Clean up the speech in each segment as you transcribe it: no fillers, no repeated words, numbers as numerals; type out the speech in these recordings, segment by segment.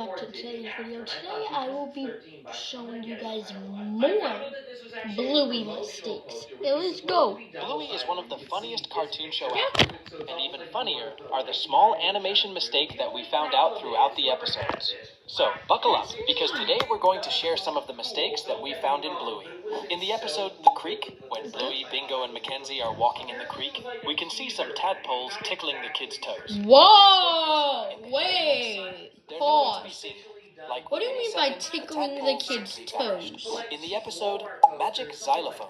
back to today's video. Today I will be showing you guys more Bluey mistakes. Okay, let's go. Bluey is one of the funniest cartoon shows out there, and even funnier are the small animation mistakes that we found out throughout the episodes. So, buckle up, because today we're going to share some of the mistakes that we found in Bluey. In the episode The Creek, when Bluey, Bingo, and Mackenzie are walking in the creek, we can see some tadpoles tickling the kids' toes. Whoa! Wait! Pause. What do you mean by tickling the kids' toes? In the episode Magic Xylophone,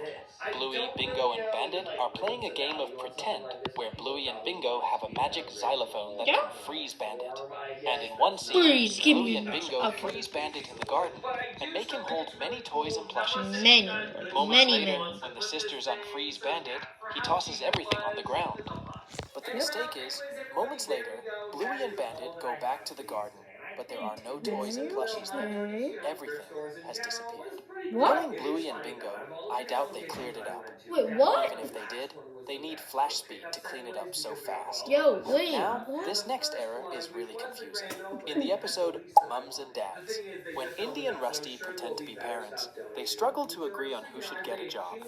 Bluey, Bingo, and Bandit are playing a game of pretend where Bluey and Bingo have a magic xylophone that can freeze Bandit. And in one scene, Bluey and Bingo freeze Bandit in the garden and make him hold many toys and plushies. Moments later, when the sisters unfreeze Bandit, he tosses everything on the ground. But the mistake is, moments later, Bluey and Bandit go back to the garden, but there are no toys and plushies there. Everything has disappeared. Knowing Bluey and Bingo, I doubt they cleared it up. Wait, what? Even if they did, they need flash speed to clean it up so fast. Yo, wait. Now, what? This next error is really confusing. In the episode Mums and Dads, when Indy and Rusty pretend to be parents, they struggle to agree on who should get a job.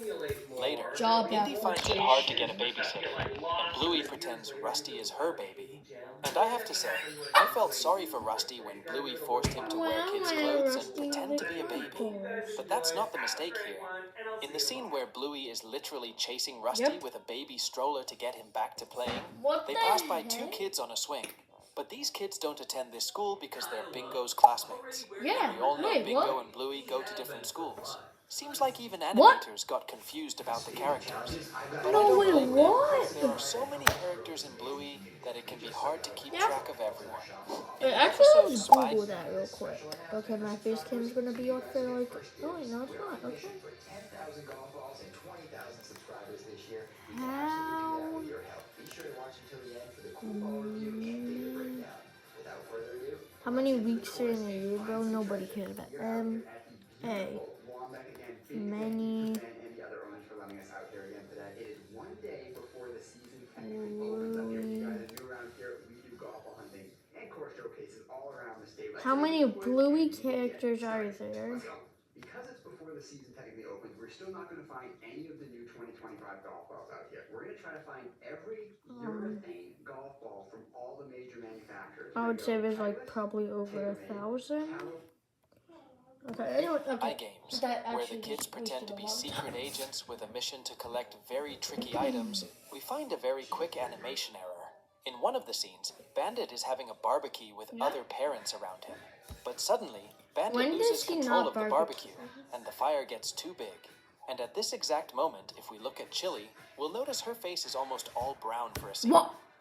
Later, Indy finds it hard to get a babysitter, and Bluey pretends Rusty is her baby. And I have to say, I felt sorry for Rusty when Bluey forced him to wear kids' clothes and pretend to be a baby. But that's not the mistake here. In the scene where Bluey is literally chasing Rusty with a baby stroller to get him back to playing, they pass by two kids on a swing. But these kids don't attend this school because they're Bingo's classmates. Yeah, we all know Bingo and Bluey go to different schools. Seems like even animators got confused about the characters. But I don't blame them. There are so many characters in Bluey that it can be hard to keep track of everyone. Wait, actually, let's Google that real quick. Okay, my face cam's gonna be off there like... Oh, wait, no, it's not. Okay. How many weeks are in a year, bro? Nobody cares about A. Many. How many Bluey characters are there? Because it's before the season technically opens, we're still not going to find any of the new 2025 golf balls out yet. We're going to try to find every urethane golf ball from all the major manufacturers. I would say there's like probably over 1,000. Okay, anyway, iGames, where the kids pretend to be secret agents with a mission to collect very tricky items, we find a very quick animation error. In one of the scenes, Bandit is having a barbecue with other parents around him. But suddenly, Bandit loses control of the barbecue, and the fire gets too big. And at this exact moment, if we look at Chili, we'll notice her face is almost all brown for a scene.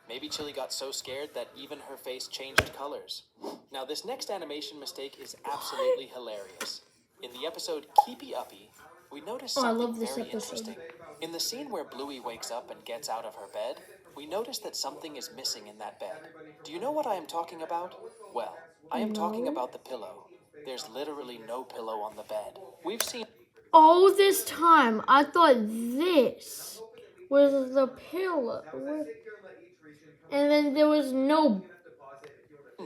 Maybe Chili got so scared that even her face changed colors. Now, this next animation mistake is absolutely hilarious. In the episode Keepy Uppy, we notice something very interesting. In the scene where Bluey wakes up and gets out of her bed, we notice that something is missing in that bed. Do you know what I am talking about? Well, I am talking about the pillow. There's literally no pillow on the bed. We've seen... All this time, I thought this was the pillow. And then there was no...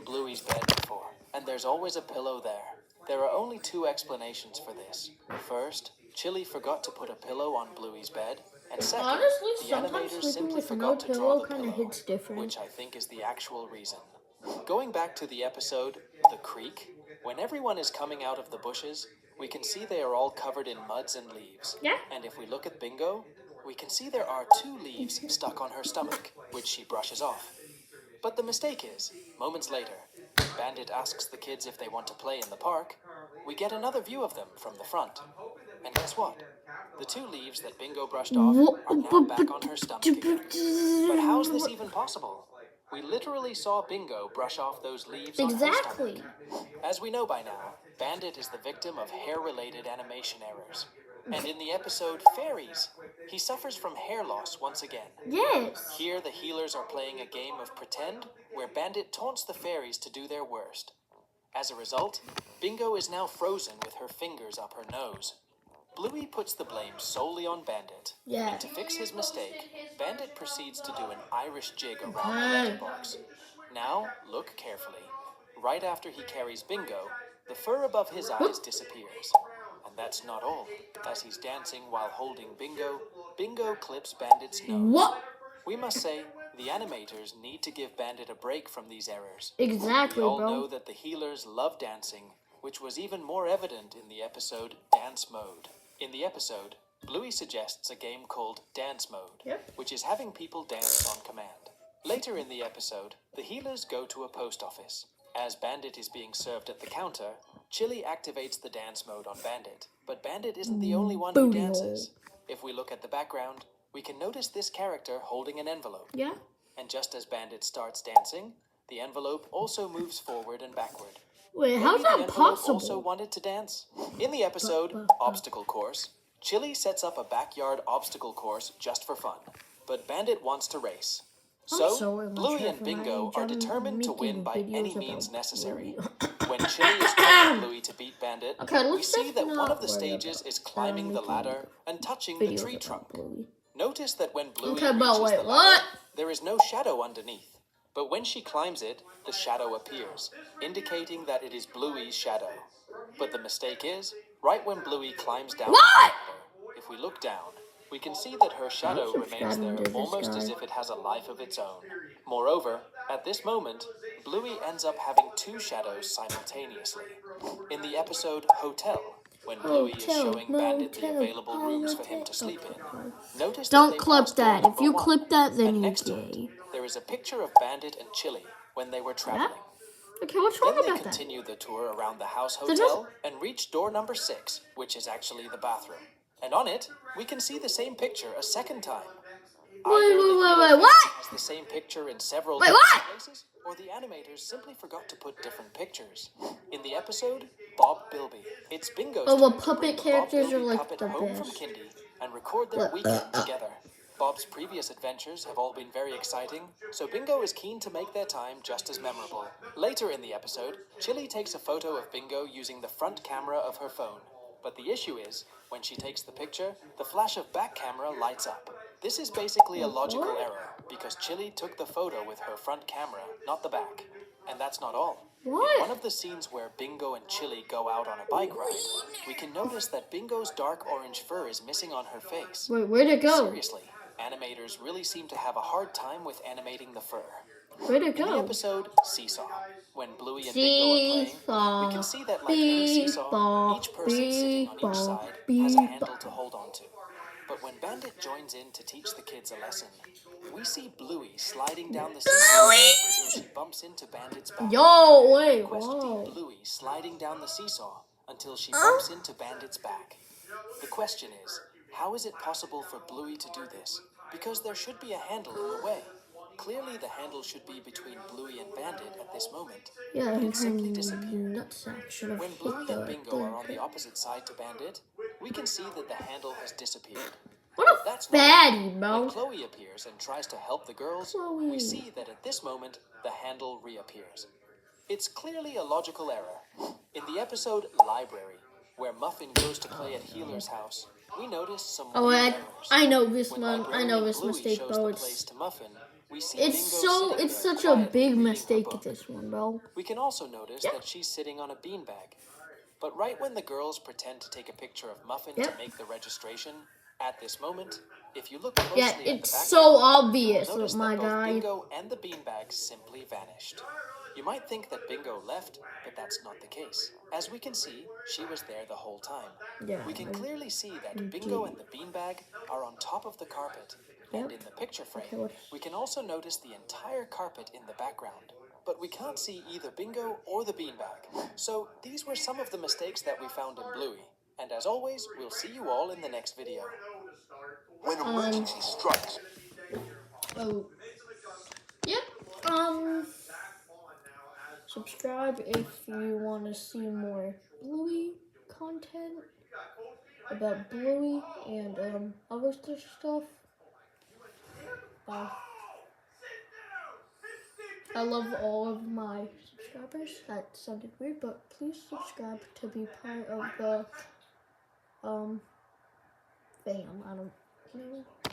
Bluey's bed before, and there's always a pillow there. There are only two explanations for this. First, Chili forgot to put a pillow on Bluey's bed, and second, honestly, the animators simply forgot to draw the pillow, which I think is the actual reason. Going back to the episode The Creek, when everyone is coming out of the bushes, we can see they are all covered in muds and leaves. And if we look at Bingo, we can see there are 2 leaves stuck on her stomach, which she brushes off. But the mistake is, moments later, Bandit asks the kids if they want to play in the park. We get another view of them from the front. And guess what? The 2 leaves that Bingo brushed off are now back on her stomach again. But how's this even possible? We literally saw Bingo brush off those leaves on her stomach. As we know by now, Bandit is the victim of hair-related animation errors. And in the episode Fairies, he suffers from hair loss once again. Yes. Here, the healers are playing a game of pretend where Bandit taunts the fairies to do their worst. As a result, Bingo is now frozen with her fingers up her nose. Bluey puts the blame solely on Bandit. Yeah. And to fix his mistake, Bandit proceeds to do an Irish jig around the letterbox. Now, look carefully. right after he carries Bingo, the fur above his eyes disappears. And that's not all. As he's dancing while holding Bingo, Bingo clips Bandit's nose. What? We must say, the animators need to give Bandit a break from these errors. Exactly, We all bro. know that the healers love dancing, which was even more evident in the episode Dance Mode. In the episode, Bluey suggests a game called Dance Mode, which is having people dance on command. Later in the episode, the healers go to a post office. As Bandit is being served at the counter, Chili activates the dance mode on Bandit, but Bandit isn't the only one who Booty dances. If we look at the background, we can notice this character holding an envelope. Yeah? And just as Bandit starts dancing, the envelope also moves forward and backward. Wait, Maybe how's the that envelope also possible? wanted to dance? In the episode, Obstacle Course, Chili sets up a backyard obstacle course just for fun, but Bandit wants to race. So, sorry, my Bluey and chef, Bingo I'm are determined to making win by videos any about means necessary. Bluey. When Chili is telling Bluey to beat Bandit, Okay, we let's see just that one not of the worry stages about is climbing the making ladder and touching the videos tree about trunk. Bluey. Notice that when Bluey Okay, but reaches wait, the ladder, what? there is no shadow underneath. But when she climbs it, the shadow appears, indicating that it is Bluey's shadow. But the mistake is, right when Bluey climbs down What? the ladder, if we look down, we can see that her shadow I'm remains subscribing there to this almost as guy. if it has a life of its own. Moreover, at this moment, Bluey ends up having two shadows simultaneously. In the episode Hotel, when Bluey is showing Bandit the available rooms for him to sleep in, notice that Don't they clip pass door that. If number you 1, clip that, then and you're next to it, gay. there is a picture of Bandit and Chili when they were traveling. Okay, what's Then wrong they about that? continue the tour around the house They're hotel and reach door number 6, which is actually the bathroom. And on it, we can see the same picture a second time. Either the healer Wait, what? has the same picture in several Wait, different what? places, or the animators simply forgot to put different pictures. In the episode, Bob Bilby, it's Bingo's Oh, well, turn to puppet bring the Bob characters Bilby are, like, puppet the home from best. kindy and record their Look. weekend together. Bob's previous adventures have all been very exciting, so Bingo is keen to make their time just as memorable. Later in the episode, Chili takes a photo of Bingo using the front camera of her phone. But the issue is, when she takes the picture, the flash of back camera lights up. This is basically a logical error, because Chili took the photo with her front camera, not the back. And that's not all. What? In one of the scenes where Bingo and Chili go out on a bike ride, we can notice that Bingo's dark orange fur is missing on her face. Wait, where'd it go? Seriously, animators really seem to have a hard time with animating the fur. Where'd it In the go? episode Seesaw, when Bluey and Bingo are playing, we can see that like any seesaw, each person sitting on each side has a handle to hold on to. But when Bandit joins in to teach the kids a lesson, we see Bluey sliding down the seesaw until she bumps into Bandit's back. Yo, wait, Request whoa. Bluey sliding down the seesaw until she bumps into Bandit's back. The question is, how is it possible for Bluey to do this? Because there should be a handle in the way. Clearly the handle should be between Bluey and Bandit at this moment. Yeah, But and it simply disappeared. nutsack should have When hit Bluey and Bingo are on the... the opposite side to Bandit, we can see that the handle has disappeared. What But a that's not all. baddie, bro. When Chloe appears and tries to help the girls, Chloe. we see that at this moment, the handle reappears. It's clearly a logical error. In the episode Library, where Muffin goes to play at Healer's house, we notice some Oh, weird errors. I know this When one. I know librarian this Bluey mistake, shows bro. the place to Muffin, we see It's Bingo sitting there such a quietly big reading her mistake book. at this one, bro. We can also notice that she's sitting on a beanbag. But right when the girls pretend to take a picture of Muffin to make the registration, at this moment, if you look closely Yeah, at the it's background, so obvious, notice my that both guy. Bingo and the beanbag simply vanished. You might think that Bingo left, but that's not the case. As we can see, she was there the whole time. Yeah, We can clearly see that Bingo and the beanbag are on top of the carpet. And in the picture frame, we can also notice the entire carpet in the background. But we can't see either Bingo or the beanbag. So these were some of the mistakes that we found in Bluey. And as always, we'll see you all in the next video. When emergency strikes. Oh. Yep. Subscribe if you want to see more Bluey content about Bluey and other stuff. Bye. I love all of my subscribers. That sounded weird, but please subscribe to be part of the fam. I don't know.